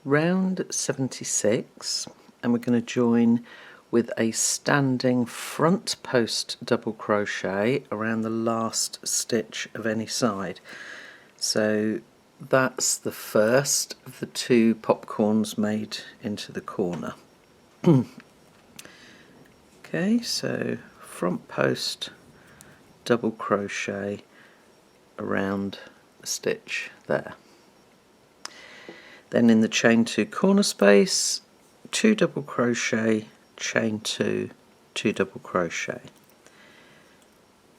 round 76, and we're going to join with a standing front post double crochet around the last stitch of any side. So that's the first of the two popcorns made into the corner. Okay, so front post double crochet around the stitch there. Then in the chain 2 corner space, 2 double crochet, chain 2, 2 double crochet.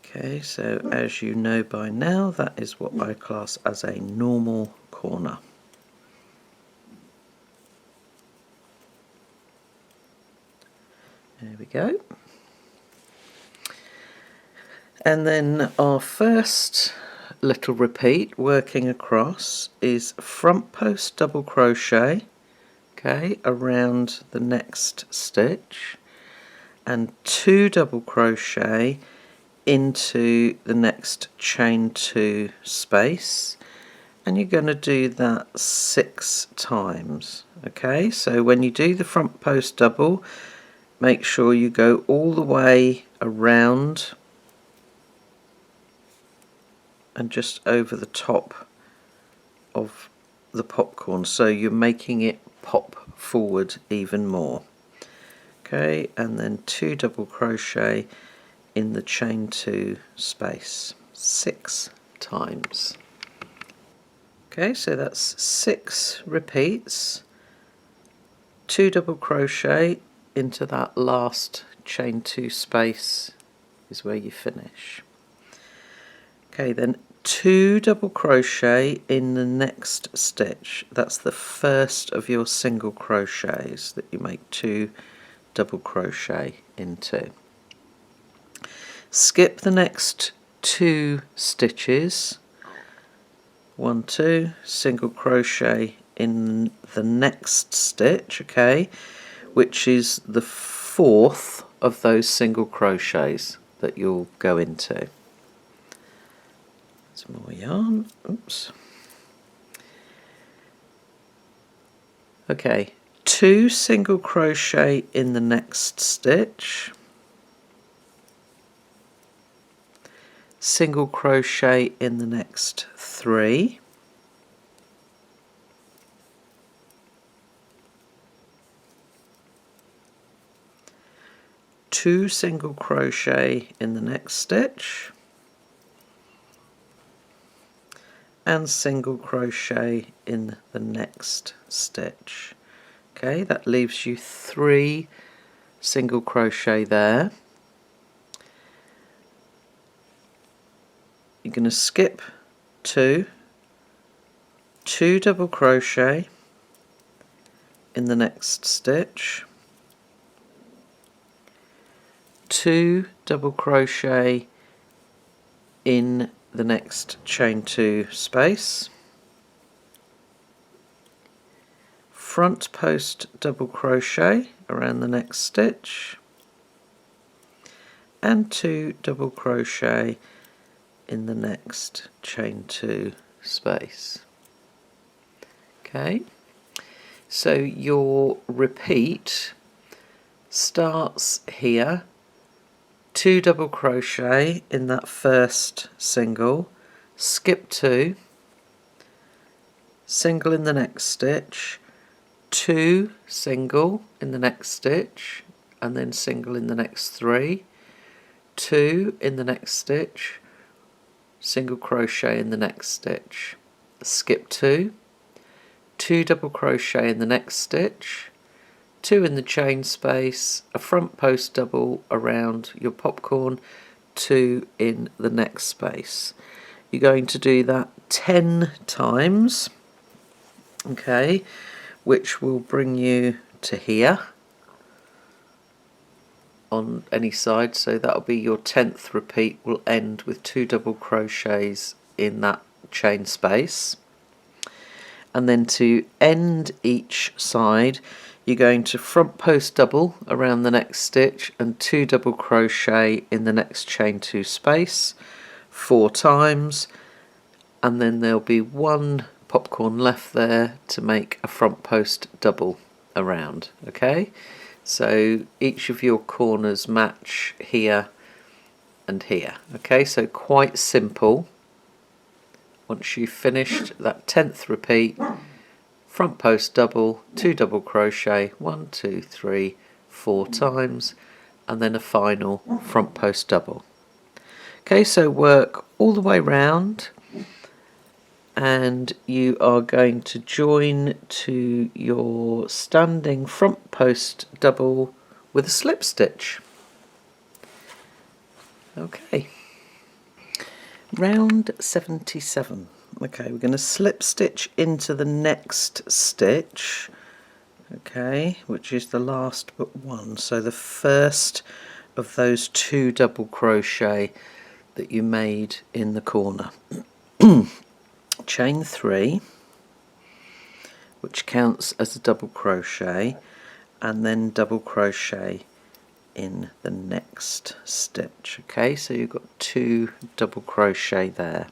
Okay, so as you know by now, that is what I class as a normal corner. There we go. And then our first little repeat working across is front post double crochet, okay, around the next stitch, and 2 double crochet into the next chain 2 space, and you're going to do that 6 times. Okay, so when you do the front post double, make sure you go all the way around and just over the top of the popcorn, so you're making it pop forward even more. Okay, and then 2 double crochet in the chain 2 space 6 times. Okay, so that's 6 repeats, 2 double crochet into that last chain 2 space is where you finish. Okay, then 2 double crochet in the next stitch. That's the first of your single crochets that you make 2 double crochet into. Skip the next 2 stitches, 1, 2, single crochet in the next stitch, okay, which is the 4th of those single crochets that you'll go into. Some more yarn, oops. Okay, 2 single crochet in the next stitch, single crochet in the next 3, two single crochet in the next stitch, and single crochet in the next stitch. Okay, that leaves you 3 single crochet there. You're going to skip 2, 2 double crochet in the next stitch, 2 double crochet in the next chain 2 space, front post double crochet around the next stitch, and 2 double crochet in the next chain 2 space. Okay, so your repeat starts here, 2 double crochet in that first single, skip 2, single in the next stitch, 2 single in the next stitch, and then single in the next 3, 2 in the next stitch, single crochet in the next stitch, skip 2, 2 double crochet in the next stitch, 2 in the chain space, a front post double around your popcorn, 2 in the next space. You're going to do that 10 times, okay, which will bring you to here on any side, so that'll be your 10th repeat, will end with 2 double crochets in that chain space. And then to end each side, you're going to front post double around the next stitch and 2 double crochet in the next chain 2 space 4 times, and then there'll be 1 popcorn left there to make a front post double around. Okay, so each of your corners match here and here. Okay, so quite simple. Once you've finished that 10th repeat, front post double, 2 double crochet, 1, 2, 3, 4 times, and then a final front post double. Okay, so work all the way round, and you are going to join to your standing front post double with a slip stitch. Okay, round 77. Okay, we're going to slip stitch into the next stitch, okay, which is the last but one, so the first of those 2 double crochet that you made in the corner. Chain 3, which counts as a double crochet, and then double crochet in the next stitch. Okay, so you've got 2 double crochet there.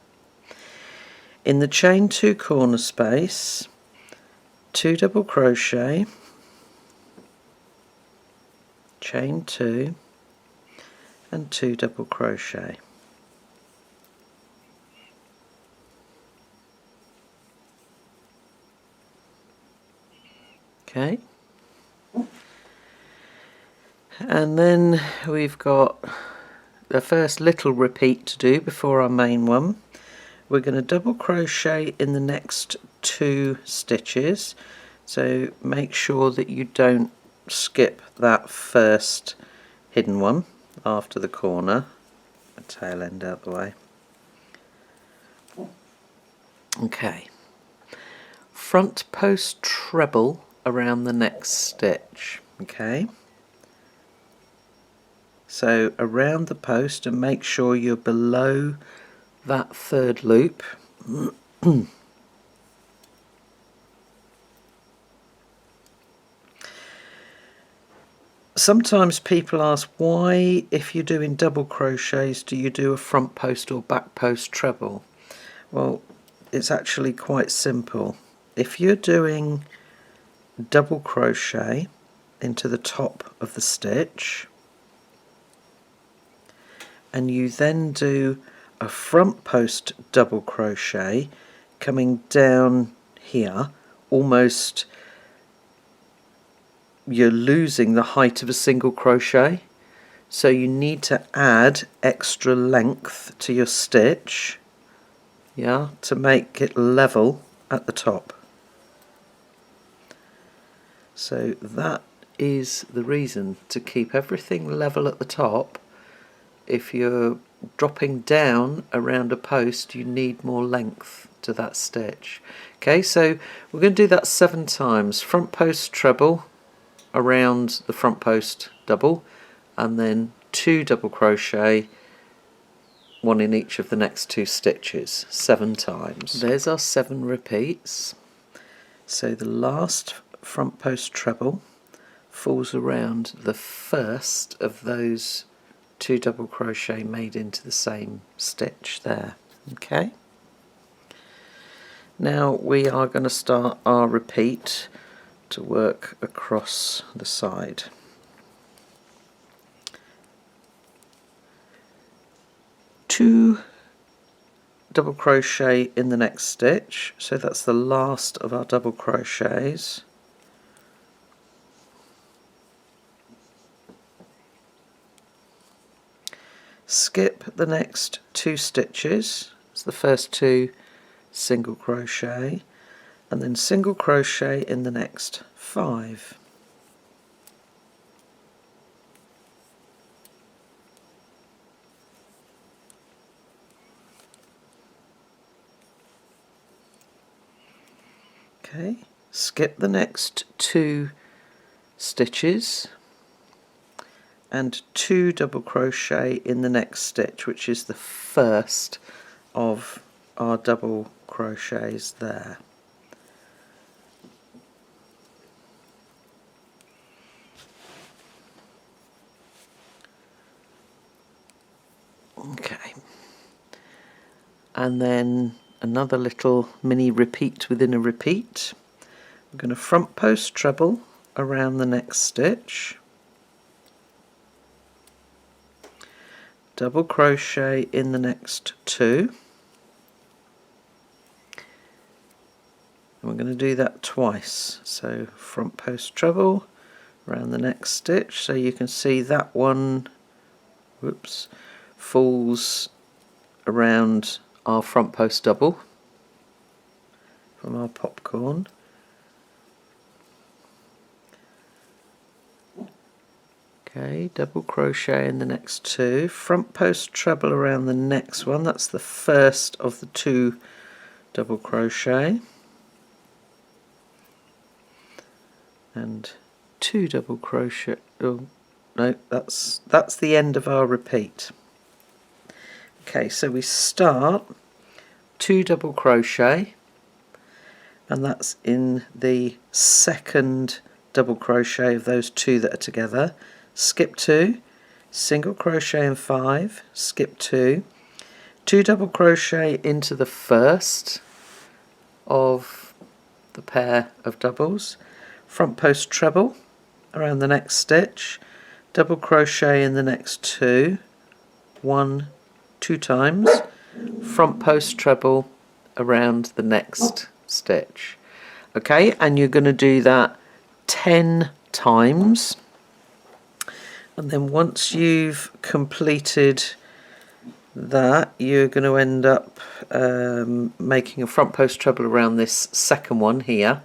In the chain 2 corner space, 2 double crochet, chain 2, and 2 double crochet. Okay, and then we've got the first little repeat to do before our main one. We're going to double crochet in the next 2 stitches, so make sure that you don't skip that first hidden one after the corner. A tail end out the way. Okay, front post treble around the next stitch. Okay, so around the post, and make sure you're below that 3rd loop. Sometimes people ask, why, if you're doing double crochets, do you do a front post or back post treble? Well, it's actually quite simple. If you're doing double crochet into the top of the stitch, and you then do a front post double crochet coming down here, almost you're losing the height of a single crochet, so you need to add extra length to your stitch, yeah, to make it level at the top. So that is the reason, to keep everything level at the top. If you're dropping down around a post, you need more length to that stitch. Okay, so we're going to do that 7 times. Front post treble around the front post double, and then 2 double crochet, 1 in each of the next 2 stitches, 7 times. There's our 7 repeats. So the last front post treble falls around the first of those 2 double crochet made into the same stitch there. Okay, now we are going to start our repeat to work across the side. Two double crochet in the next stitch, so that's the last of our double crochets. Skip the next 2 stitches, it's the first 2 single crochet, and then single crochet in the next 5. Okay, skip the next 2 stitches and 2 double crochet in the next stitch, which is the first of our double crochets there. Okay, and then another little mini repeat within a repeat. We're going to front post treble around the next stitch, double crochet in the next 2, and we're going to do that twice. So front post treble around the next stitch, so you can see that one, whoops, falls around our front post double from our popcorn. Okay, double crochet in the next 2, front post treble around the next one, that's the first of the 2 double crochet, and 2 double crochet, oh no, that's the end of our repeat. Okay, so we start 2 double crochet, and that's in the second double crochet of those 2 that are together, skip 2, single crochet in 5, skip 2, 2 double crochet into the first of the pair of doubles, front post treble around the next stitch, double crochet in the next 2, 1, 2 times, front post treble around the next stitch. Okay, and you're going to do that 10 times, and then once you've completed that, you're going to end up making a front post treble around this second one here.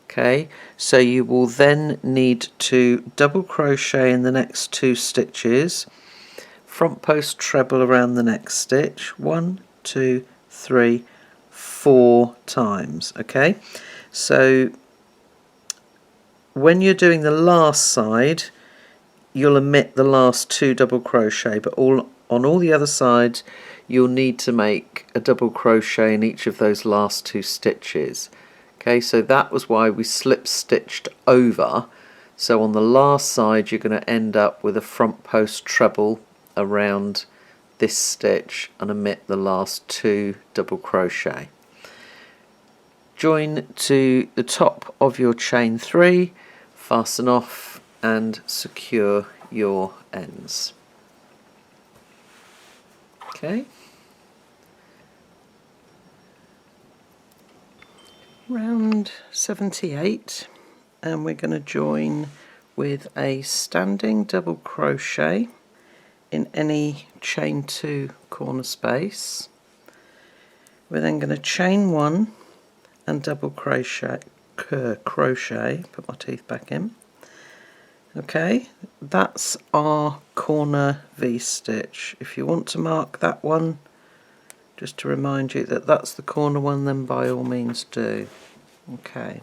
Okay, so you will then need to double crochet in the next 2 stitches, front post treble around the next stitch, 1, 2, 3, 4 times. Okay, so when you're doing the last side, you'll omit the last 2 double crochet, but on all the other sides you'll need to make a double crochet in each of those last 2 stitches. Okay, so that was why we slip stitched over. So on the last side you're going to end up with a front post treble around this stitch and omit the last 2 double crochet. Join to the top of your chain 3, fasten off and secure your ends. Okay, round 78, and we're going to join with a standing double crochet in any chain 2 corner space. We're then going to chain 1 and double crochet, put my teeth back in. Okay, that's our corner V-stitch. If you want to mark that one, just to remind you that that's the corner one, then by all means do. Okay.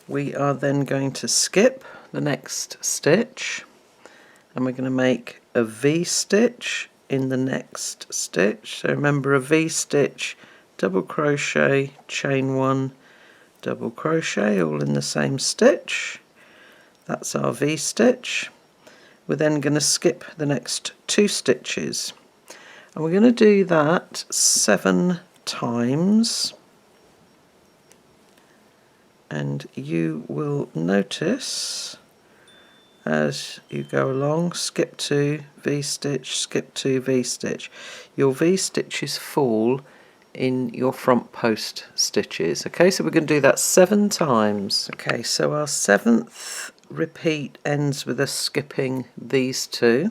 We are then going to skip the next stitch, and we're going to make a V-stitch in the next stitch. So remember, a V-stitch, double crochet, chain 1, double crochet, all in the same stitch. That's our V-stitch. We're then going to skip the next 2 stitches, and we're going to do that 7 times, and you will notice as you go along, skip 2, V-stitch, skip 2, V-stitch, your V-stitches fall in your front post stitches. Okay, so we're going to do that 7 times. Okay, so our 7th repeat ends with us skipping these 2.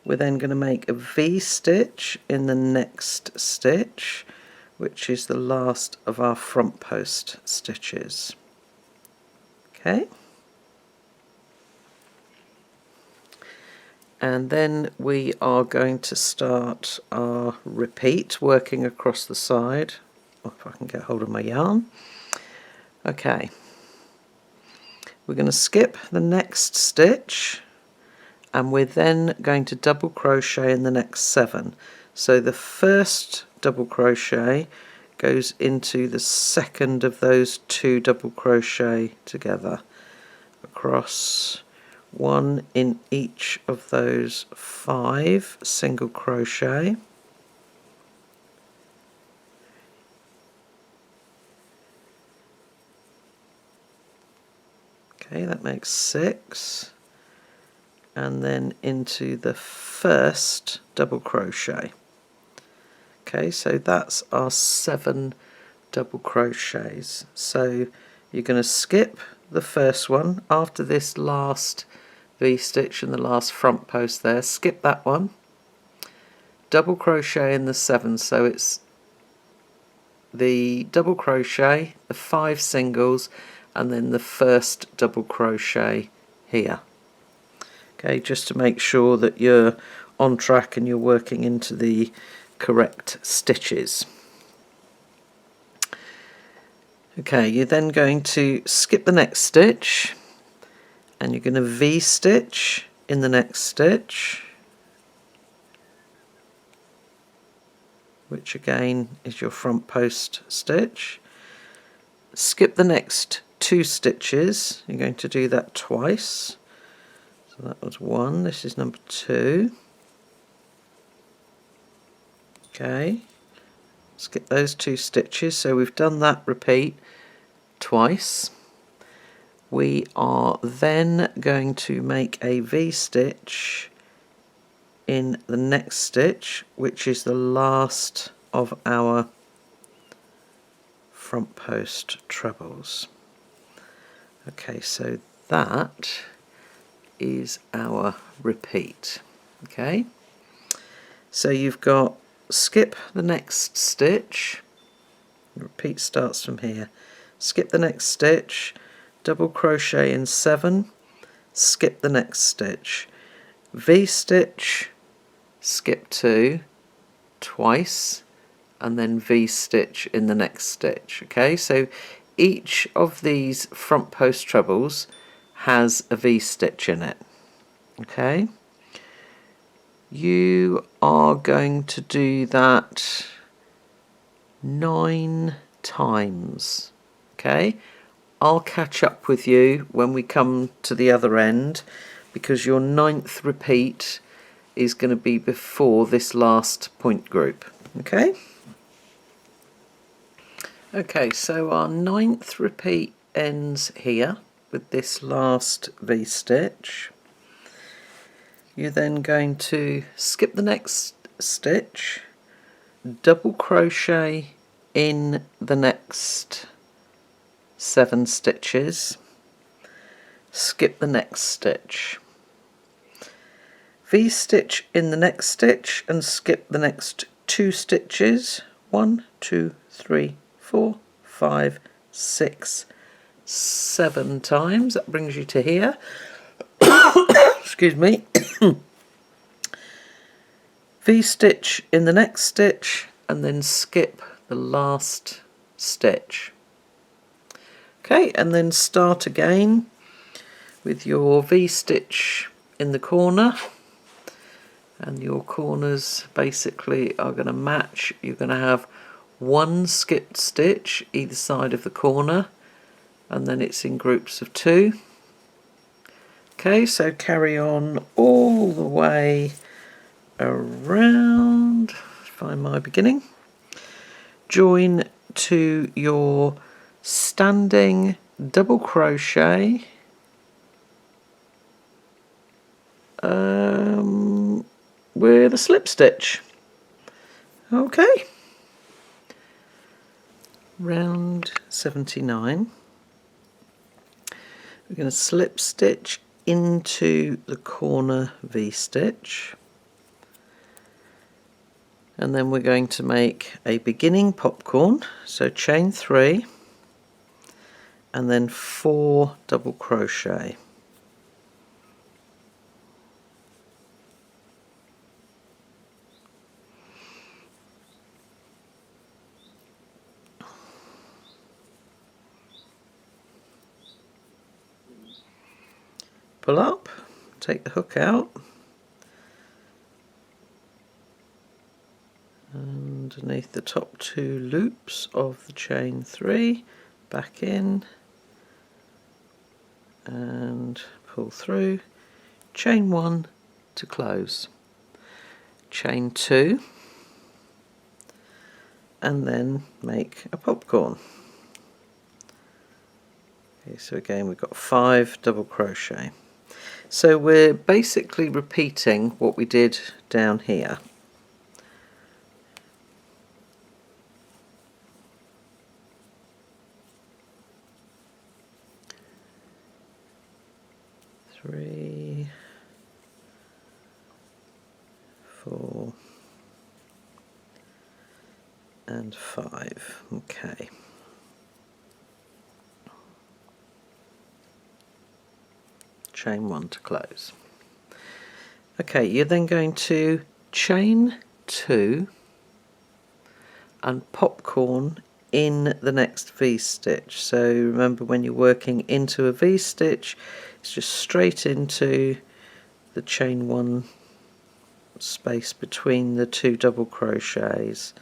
We're then going to make a V-stitch in the next stitch, which is the last of our front post stitches. Okay, and then we are going to start our repeat working across the side. If I can get hold of my yarn. Okay, we're going to skip the next stitch, and we're then going to double crochet in the next 7. So the first double crochet goes into the second of those 2 double crochet together, across one in each of those 5 single crochet. Okay, that makes 6, and then into the first double crochet. Okay, so that's our 7 double crochets. So you're going to skip the first one after this last V-stitch and the last front post there, skip that one, double crochet in the 7, so it's the double crochet, the 5 singles, and then the first double crochet here. Okay, just to make sure that you're on track and you're working into the correct stitches. Okay, you're then going to skip the next stitch and you're going to V-stitch in the next stitch, which again is your front post stitch. Skip the next 2 stitches, you're going to do that twice. So that was 1, this is number 2. Okay, skip those 2 stitches, so we've done that repeat twice. We are then going to make a V-stitch in the next stitch, which is the last of our front post trebles. Okay, so that is our repeat. Okay, so you've got skip the next stitch, repeat starts from here, skip the next stitch, double crochet in 7, skip the next stitch, V-stitch, skip 2 twice, and then V-stitch in the next stitch. Okay, so each of these front post trebles has a V-stitch in it. Okay, you are going to do that 9 times. Okay, I'll catch up with you when we come to the other end, because your 9th repeat is going to be before this last point group. Okay? Okay, so our 9th repeat ends here with this last V-stitch. You're then going to skip the next stitch, double crochet in the next 7 stitches, skip the next stitch, V-stitch in the next stitch and skip the next 2 stitches, 1, 2, 3, 4, 5, 6, 7 times. That brings you to here. Excuse me. V-stitch in the next stitch and then skip the last stitch. Okay, and then start again with your V-stitch in the corner, and your corners basically are going to match. You're going to have 1 skipped stitch either side of the corner, and then it's in groups of 2. Okay, so carry on all the way around, find my beginning, join to your standing double crochet with a slip stitch. Okay, round 79, we're going to slip stitch into the corner V-stitch, and then we're going to make a beginning popcorn, so chain 3 and then 4 double crochet. Pull up, take the hook out, underneath the top 2 loops of the chain 3, back in and pull through, chain 1 to close, chain 2, and then make a popcorn. Okay, so again we've got 5 double crochet. So we're basically repeating what we did down here. Three, 4 and 5. Okay. Chain 1 to close. Okay, you're then going to chain 2 and popcorn in the next V-stitch. So remember, when you're working into a V-stitch, it's just straight into the chain 1 space between the 2 double crochets.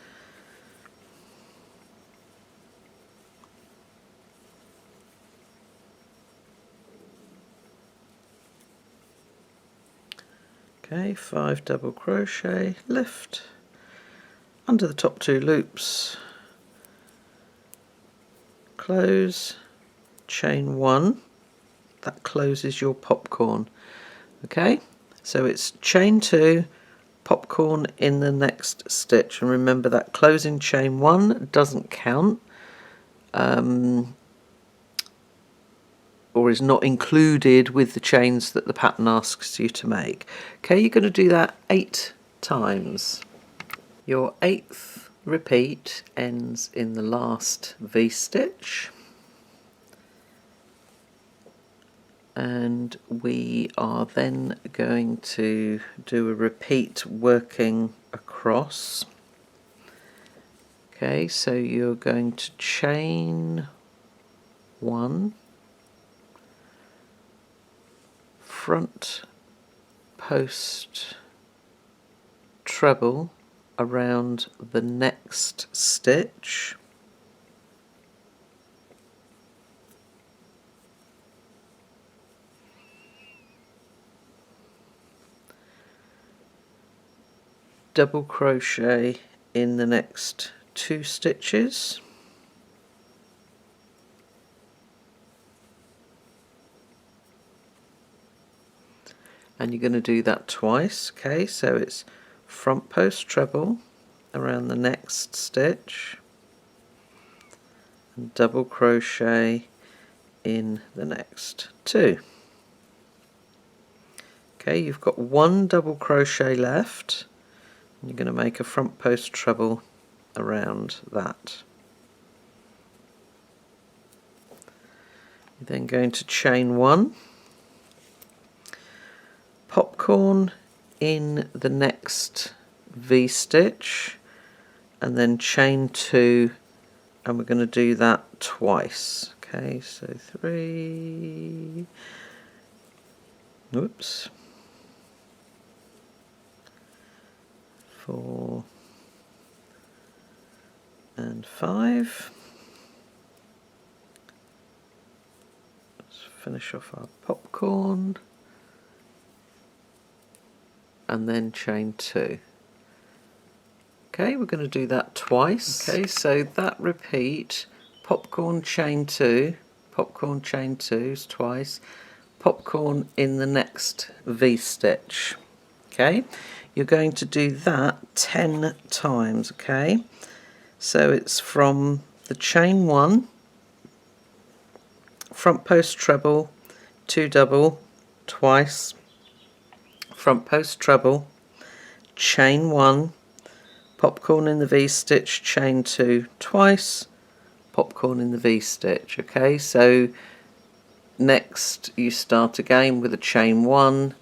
Okay, 5 double crochet, lift, under the top 2 loops, close, chain 1, that closes your popcorn. Okay, so it's chain 2, popcorn in the next stitch, and remember that closing chain 1 doesn't count, or is not included with the chains that the pattern asks you to make. Okay, you're going to do that 8 times. Your 8th repeat ends in the last V-stitch, and we are then going to do a repeat working across. Okay, so you're going to chain 1, front post treble around the next stitch, double crochet in the next 2 stitches, and you're going to do that twice. Okay, so it's front post treble around the next stitch and double crochet in the next 2. Okay, you've got 1 double crochet left, and you're going to make a front post treble around that. You're then going to chain 1, popcorn in the next V-stitch, and then chain 2, and we're going to do that twice. Okay, so 3, whoops, 4 and 5. Let's finish off our popcorn, and then chain 2. Okay, we're going to do that twice. Okay, so that repeat, popcorn chain 2, popcorn chain 2s twice, popcorn in the next V-stitch. Okay, you're going to do that 10 times. Okay, so it's from the chain 1, front post treble, 2 double, twice, front post treble, chain 1, popcorn in the V-stitch, chain 2 twice, popcorn in the V-stitch. Okay, so next you start again with a chain 1,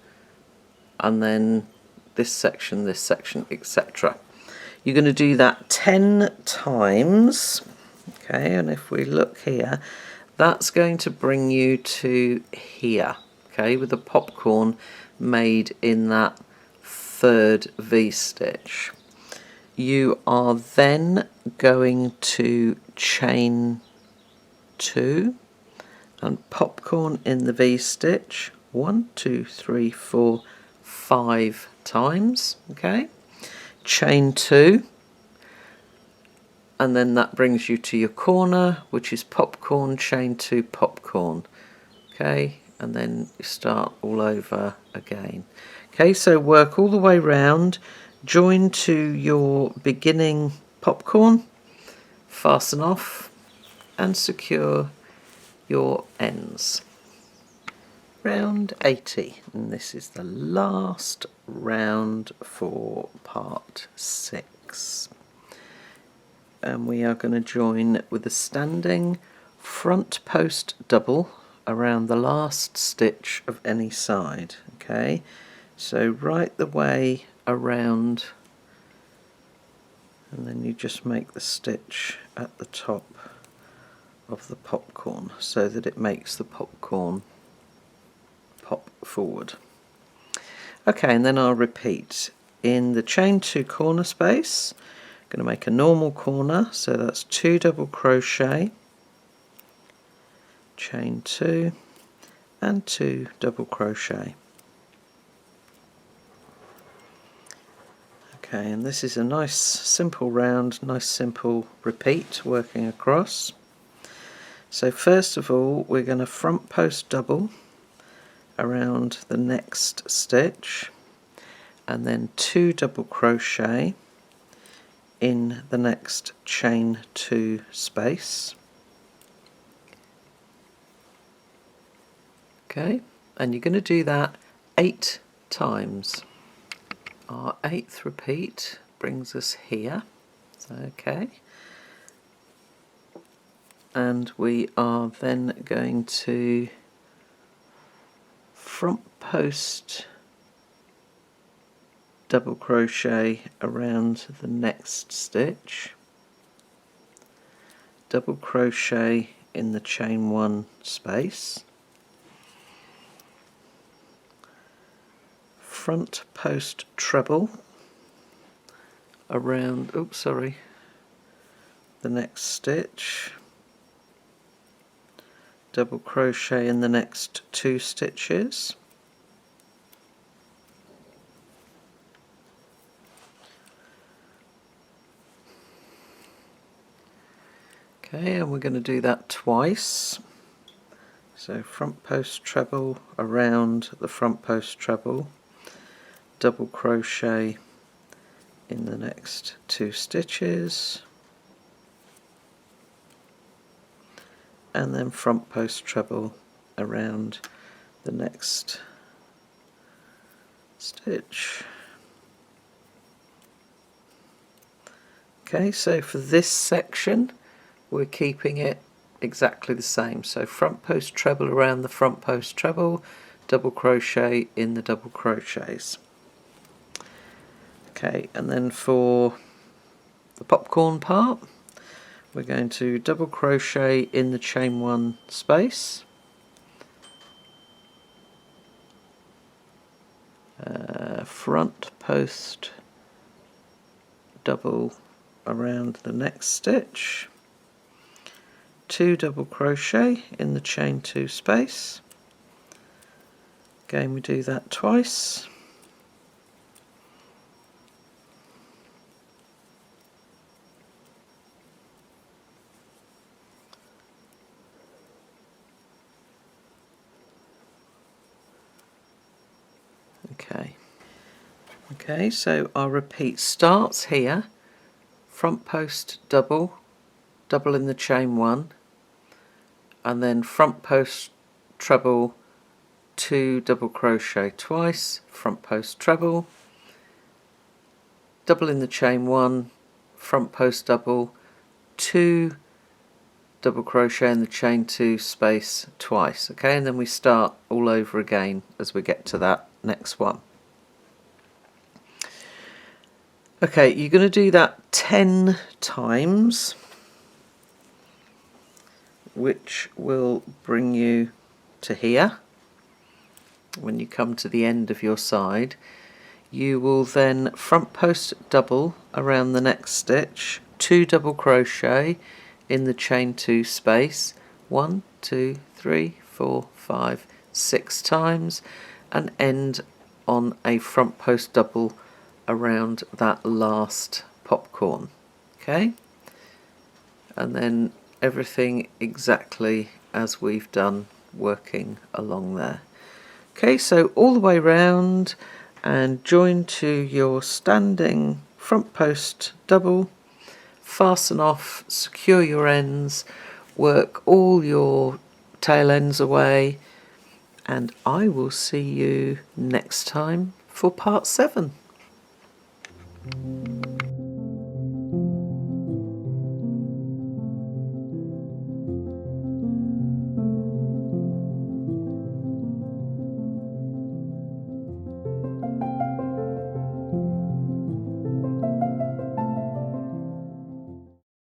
and then this section, etc. You're going to do that 10 times. Okay, and if we look here, that's going to bring you to here. Okay, with the popcorn made in that 3rd V-stitch. You are then going to chain 2 and popcorn in the V-stitch, 1, 2, 3, 4, 5 times. Okay, chain 2, and then that brings you to your corner, which is popcorn, chain 2, popcorn. Okay, and then you start all over again. Okay, so work all the way round, join to your beginning popcorn, fasten off and secure your ends. Round 80, and this is the last round for part 6. And we are going to join with a standing front post double around the last stitch of any side. Okay, so right the way around, and then you just make the stitch at the top of the popcorn so that it makes the popcorn pop forward. Okay, and then I'll repeat. In the chain 2 corner space, I'm going to make a normal corner, so that's 2 double crochet, chain 2 and 2 double crochet. Okay, and this is a nice simple round, nice simple repeat working across. So first of all, we're going to front post double around the next stitch, and then 2 double crochet in the next chain 2 space. Okay, and you're going to do that 8 times. Our 8th repeat brings us here. Okay, and we are then going to front post double crochet around the next stitch, double crochet in the chain 1 space, front post treble around the next stitch, double crochet in the next 2 stitches, okay, and we're going to do that twice. So front post treble around the front post treble, double crochet in the next 2 stitches, and then front post treble around the next stitch. Okay, so for this section we're keeping it exactly the same. So front post treble around the front post treble, double crochet in the double crochets. Okay, and then for the popcorn part, we're going to double crochet in the chain 1 space, front post double around the next stitch, 2 double crochet in the chain 2 space. Again, we do that twice. Okay, so our repeat starts here, front post double, double in the chain 1, and then front post treble, 2 double crochet twice, front post treble, double in the chain 1, front post double, 2 double crochet in the chain 2 space twice. Okay, and then we start all over again as we get to that next one. Okay, you're going to do that 10 times, which will bring you to here. When you come to the end of your side, you will then front post double around the next stitch, 2 double crochet in the chain 2 space, 1, 2, 3, 4, 5, 6 times and end on a front post double around that last popcorn. Okay, and then everything exactly as we've done working along there. Okay, so all the way round and join to your standing front post double, fasten off, secure your ends, work all your tail ends away, and I will see you next time for part 7.